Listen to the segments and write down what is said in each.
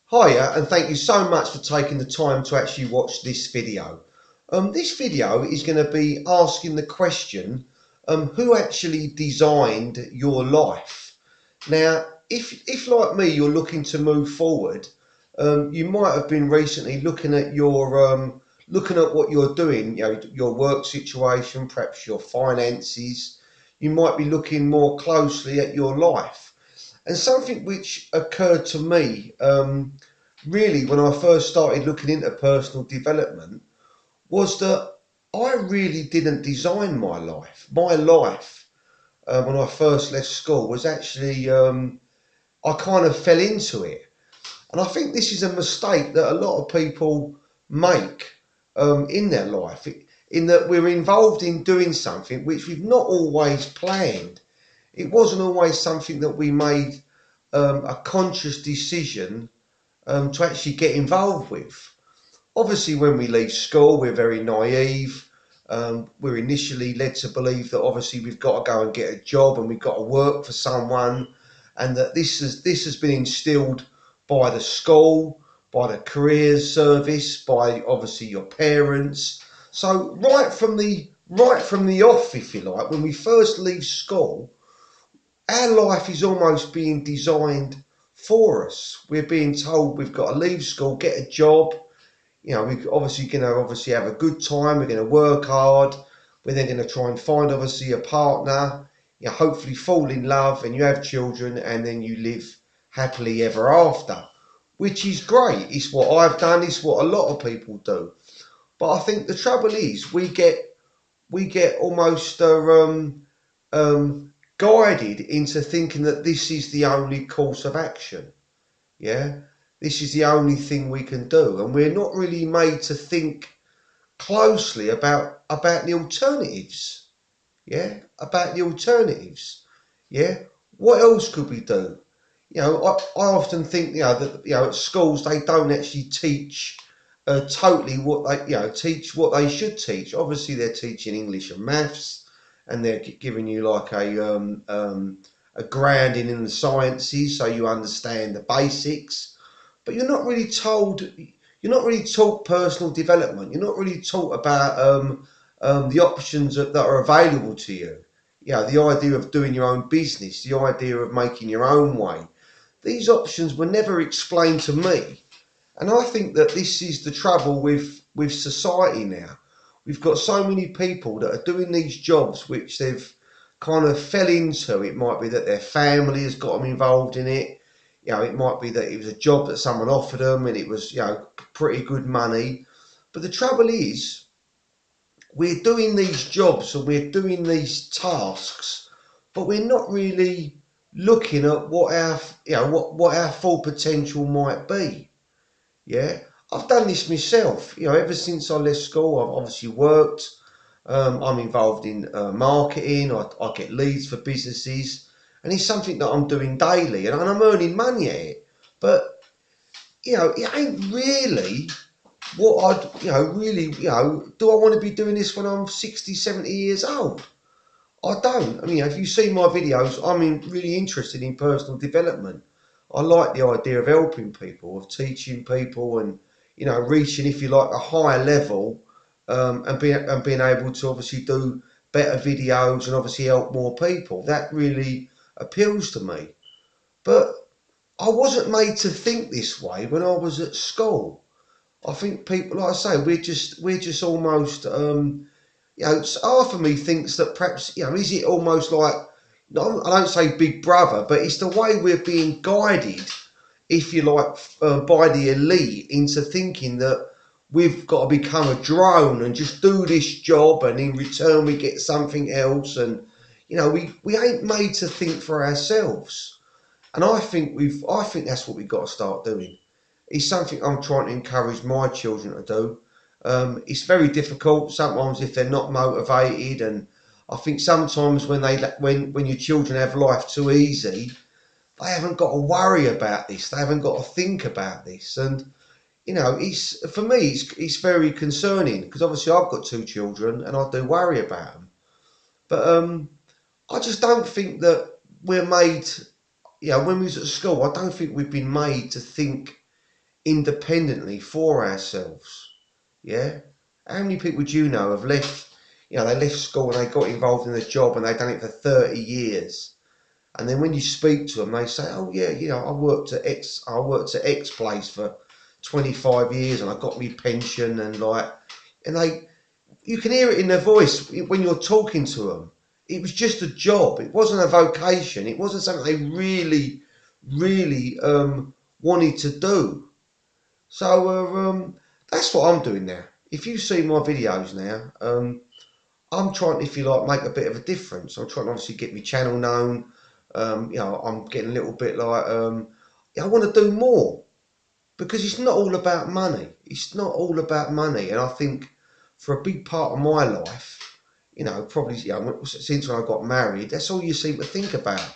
Hiya, and thank you so much for taking the time to actually watch this video. This video is going to be asking the question, who actually designed your life? Now, if like me, you're looking to move forward, you might have been recently looking at looking at what you're doing, your work situation, perhaps your finances. You might be looking more closely at your life. And something which occurred to me, really, when I first started looking into personal development, was that I really didn't design my life. My life, when I first left school, was actually, I kind of fell into it. And I think this is a mistake that a lot of people make in their life, in that we're involved in doing something which we've not always planned. It wasn't always something that we made a conscious decision to actually get involved with. Obviously, when we leave school, we're very naive. We're initially led to believe that obviously we've got to go and get a job and we've got to work for someone, and that this has been instilled by the school, by the careers service, by obviously your parents. So right from the off, if you like, when we first leave school, our life is almost being designed for us. We're being told we've got to leave school, get a job. We're obviously going to obviously have a good time. We're going to work hard. We're then going to try and find obviously a partner. Hopefully fall in love, and you have children, and then you live happily ever after, which is great. It's what I've done. It's what a lot of people do. But I think the trouble is we get almost guided into thinking that this is the only course of action. Yeah, this is the only thing we can do, and we're not really made to think closely about the alternatives. Yeah, about the alternatives. Yeah, what else could we do? I often think that at schools they don't actually teach totally what they teach what they should teach. Obviously, they're teaching English and maths, and they're giving you like a grounding in the sciences, so you understand the basics. But you're not really taught personal development. You're not really taught about the options that are available to you. The idea of doing your own business, the idea of making your own way. These options were never explained to me. And I think that this is the trouble with society now. We've got so many people that are doing these jobs which they've kind of fell into. It might be that their family has got them involved in it. It might be that it was a job that someone offered them and it was, pretty good money. But the trouble is, we're doing these jobs and we're doing these tasks, but we're not really looking at what our full potential might be. Yeah, I've done this myself. Ever since I left school, I've obviously worked. I'm involved in marketing. I get leads for businesses, and it's something that I'm doing daily, and I'm earning money at it. But it ain't really what I'd, really, do I want to be doing this when I'm 60, 70 years old? I don't. I mean, if you see my videos, really interested in personal development. I like the idea of helping people, of teaching people, and reaching, if you like, a higher level, and being able to obviously do better videos and obviously help more people. That really appeals to me. But I wasn't made to think this way when I was at school. I think people, like I say, we're just almost half of me thinks that perhaps, is it almost like, I don't say Big Brother, but it's the way we're being guided, if you like, by the elite into thinking that we've got to become a drone and just do this job, and in return we get something else, and we ain't made to think for ourselves. And I think that's what we've got to start doing. It's something I'm trying to encourage my children to do. It's very difficult sometimes if they're not motivated, and I think sometimes when your children have life too easy, they haven't got to worry about this. They haven't got to think about this, and it's for me it's very concerning, because obviously I've got two children and I do worry about them. But I just don't think that we're made. When we was at school, I don't think we've been made to think independently for ourselves. Yeah? How many people do you know have left, they left school and they got involved in a job and they've done it for 30 years. And then when you speak to them, they say, oh yeah, I worked at X place for 25 years and I got me pension and you can hear it in their voice when you're talking to them. It was just a job. It wasn't a vocation. It wasn't something they really, really wanted to do. So that's what I'm doing now. If you see my videos now, I'm trying, if you like, make a bit of a difference. I'm trying to obviously get my channel known. I'm getting a little bit I want to do more because it's not all about money. It's not all about money. And I think for a big part of my life, probably since when I got married, that's all you seem to think about.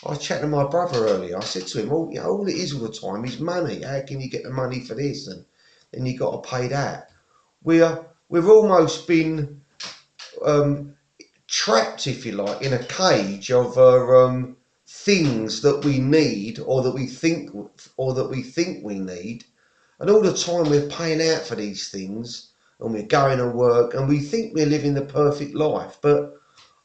I was chatting to my brother earlier. I said to him, all it is all the time is money. How can you get the money for this? And then you got to pay that. We've almost been trapped, if you like, in a cage of things that we need or that we think we need, and all the time we're paying out for these things and we're going to work and we think we're living the perfect life, but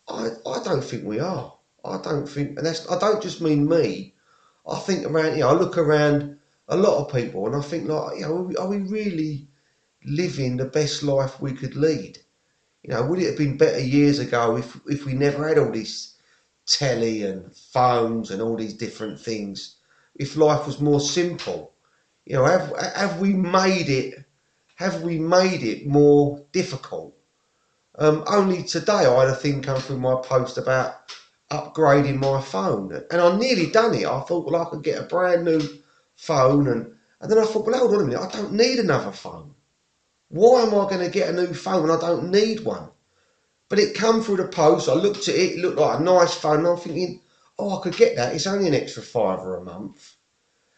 I don't think we are. I don't think, and I don't just mean me. I think around, I look around a lot of people and I think are we really living the best life we could lead? Would it have been better years ago if we never had all this telly and phones and all these different things? If life was more simple, have we made it? Have we made it more difficult? Only today I had a thing come through my post about upgrading my phone, and I nearly done it. I thought, well, I could get a brand new phone, and then I thought, well, hold on a minute, I don't need another phone. Why am I going to get a new phone when I don't need one? But it come through the post. I looked at it. It looked like a nice phone. And I'm thinking, oh, I could get that. It's only an extra £5 a month.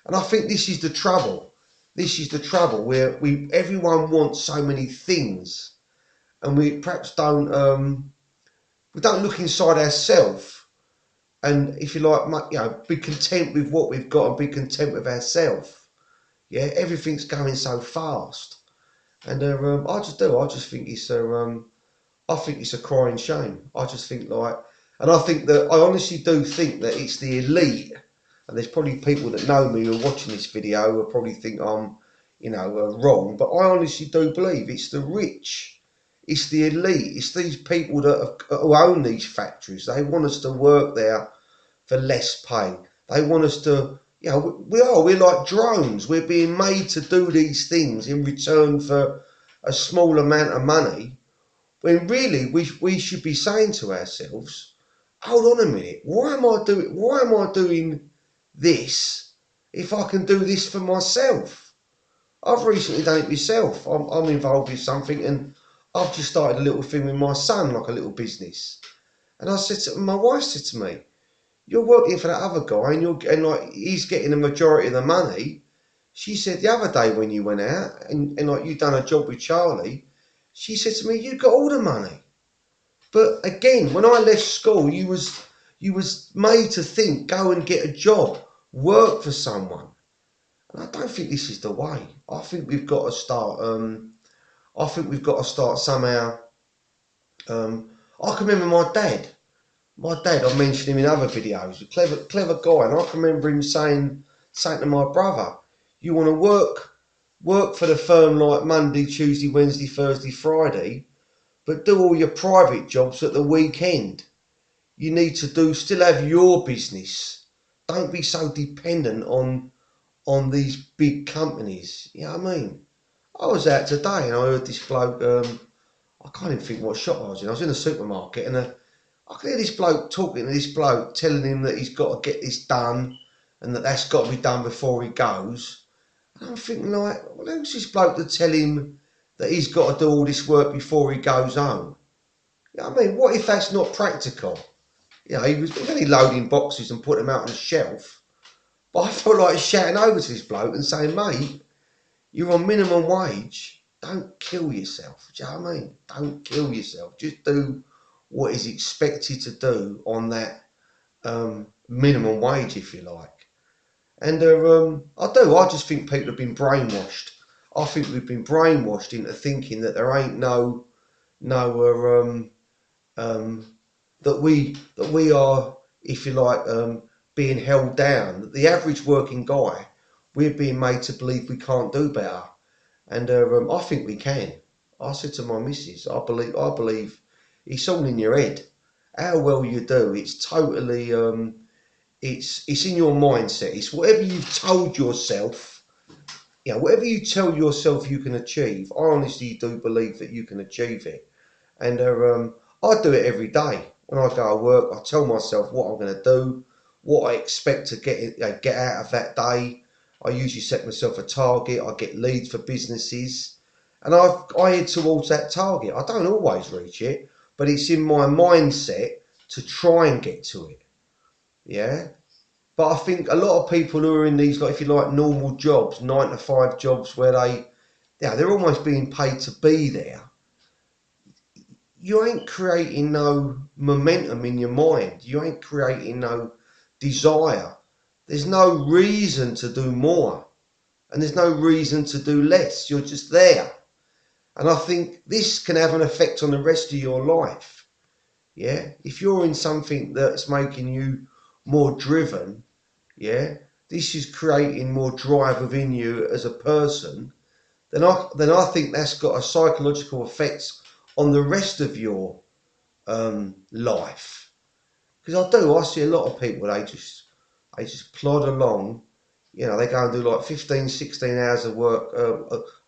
And I think this is the trouble. This is the trouble where everyone wants so many things, and we perhaps don't look inside ourselves. And if you like, be content with what we've got and be content with ourselves. Yeah, everything's going so fast, and I just think it's I think it's a crying shame. I just think and I think that I honestly do think that it's the elite, and there's probably people that know me who are watching this video who probably think I'm, wrong, but I honestly do believe it's the rich, it's the elite, it's these people who own these factories. They want us to work there for less pay. They want us to, we're like drones. We're being made to do these things in return for a small amount of money. When really we should be saying to ourselves, hold on a minute, why am I doing this if I can do this for myself? I've recently done it myself. I'm involved with something, and I've just started a little thing with my son, like a little business. And my wife said to me, you're working for that other guy and he's getting the majority of the money. She said the other day when you went out and you've done a job with Charlie, she said to me, you got all the money. But again, when I left school, you was made to think, go and get a job, work for someone. And I don't think this is the way. I think we've got to start. Somehow. I can remember my dad. I mentioned him in other videos. A clever guy, and I can remember him saying to my brother, "You want to work for the firm like Monday, Tuesday, Wednesday, Thursday, Friday, but do all your private jobs at the weekend. You need to still have your business. Don't be so dependent on these big companies." You know what I mean? I was out today and I heard this bloke. I can't even think what shop I was in. I was in a supermarket and I could hear this bloke talking to this bloke, telling him that he's got to get this done and that's got to be done before he goes. And I'm thinking well, who's this bloke to tell him that he's got to do all this work before he goes home? You know what I mean? What if that's not practical? He was only loading boxes and putting them out on the shelf. But I felt like shouting over to this bloke and saying, mate, you're on minimum wage. Don't kill yourself. Do you know what I mean? Don't kill yourself. Just do what is expected to do on that minimum wage, if you like. And I just think people have been brainwashed. I think we've been brainwashed into thinking that there ain't no that we are, if you like, being held down. That the average working guy, we're being made to believe we can't do better, and I think we can. I said to my missus, I believe it's all in your head. How well you do, it's totally, it's in your mindset. It's whatever you've told yourself. Whatever you tell yourself you can achieve. I honestly do believe that you can achieve it. And I do it every day. When I go to work, I tell myself what I'm going to do, what I expect to get out of that day. I usually set myself a target. I get leads for businesses, and I head towards that target. I don't always reach it, but it's in my mindset to try and get to it. Yeah. But I think a lot of people who are in these, like, if you like, normal jobs, 9 to 5 jobs, where they're almost being paid to be there. You ain't creating no momentum in your mind. You ain't creating no desire. There's no reason to do more, and there's no reason to do less. You're just there. And I think this can have an effect on the rest of your life. Yeah. If you're in something that's making you more driven, yeah, this is creating more drive within you as a person, then I think that's got a psychological effect on the rest of your life. Because I see a lot of people, they just plod along. They go and do like 15, 16 hours of work,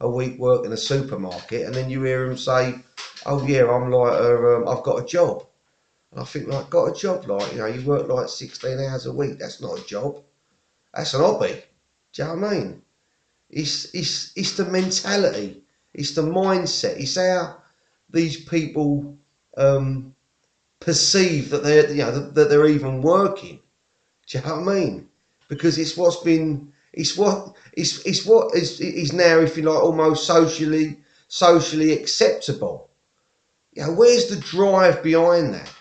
a week work in a supermarket, and then you hear them say, oh yeah, I've got a job. And I think, like, got a job, like, you work like 16 hours a week, that's not a job. That's an hobby. Do you know what I mean? It's the mentality, it's the mindset, it's how these people perceive that they're even working. Do you know what I mean? Because it's what is now, if you like, almost socially acceptable. Where's the drive behind that?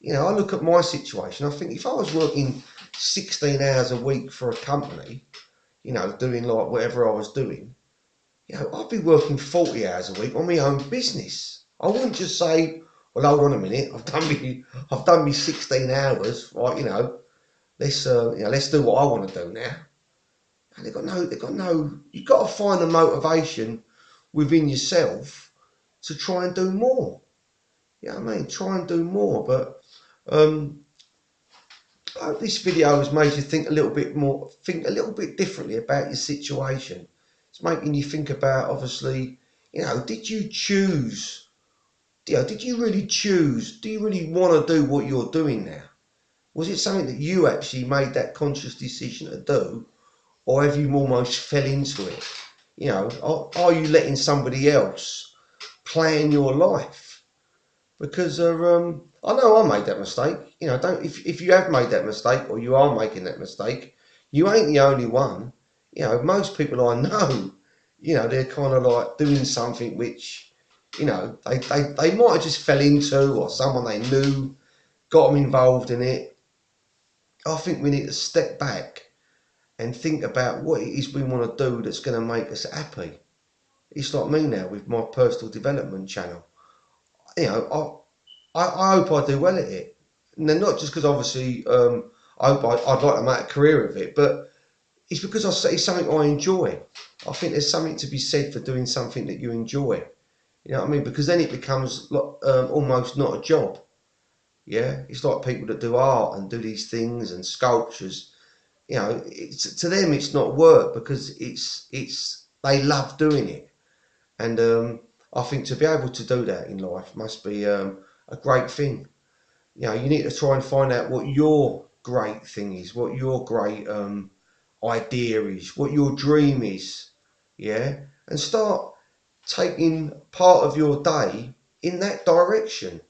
I look at my situation. I think if I was working 16 hours a week for a company, doing like whatever I was doing, I'd be working 40 hours a week on my own business. I wouldn't just say, well, hold on a minute, I've done me 16 hours, right? Let's do what I want to do now. And you've got to find the motivation within yourself to try and do more. You know what I mean? Try and do more. But I hope this video has made you think a little bit differently about your situation. It's making you think about, obviously, did you choose? Did you really choose? Do you really want to do what you're doing now? Was it something that you actually made that conscious decision to do, or have you almost fell into it? Are you letting somebody else plan your life? Because I know I made that mistake. Don't if you have made that mistake, or you are making that mistake, you ain't the only one. Most people I know, they're kind of like doing something which, they might have just fell into, or someone they knew got them involved in it. I think we need to step back and think about what it is we want to do that's going to make us happy. It's like me now with my personal development channel. I hope I do well at it. And then not just because, obviously, I'd like to make a career of it, but it's because it's something I enjoy. I think there's something to be said for doing something that you enjoy. You know what I mean? Because then it becomes almost not a job. Yeah, it's like people that do art and do these things and sculptures. To them it's not work, because they love doing it. And I think to be able to do that in life must be a great thing. You need to try and find out what your great thing is, what your great idea is, what your dream is. Yeah, and start taking part of your day in that direction.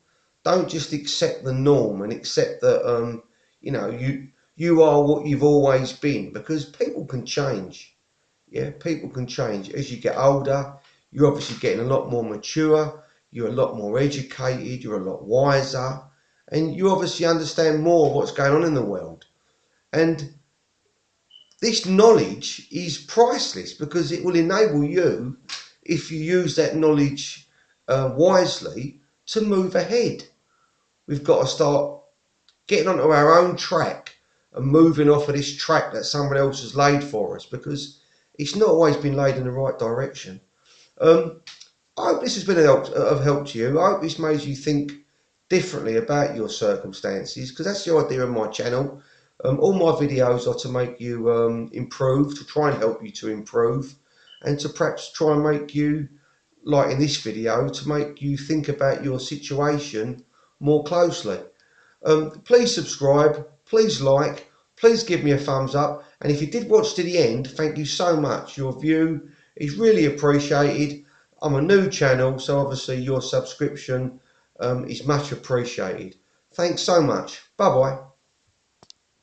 Don't just accept the norm and accept that you are what you've always been, because people can change. Yeah, people can change as you get older. You're obviously getting a lot more mature. You're a lot more educated. You're a lot wiser, and you obviously understand more of what's going on in the world. And this knowledge is priceless because it will enable you, if you use that knowledge wisely, to move ahead. We've got to start getting onto our own track and moving off of this track that someone else has laid for us, because it's not always been laid in the right direction. I hope this has been of help to you. I hope this made you think differently about your circumstances, because that's the idea of my channel. All my videos are to make you improve, to try and help you to improve, and to perhaps try and make you, like in this video, to make you think about your situation more closely. Please subscribe, please like, please give me a thumbs up, and if you did watch to the end, thank you so much. Your view is really appreciated. I'm a new channel, so obviously your subscription is much appreciated. Thanks so much. Bye bye.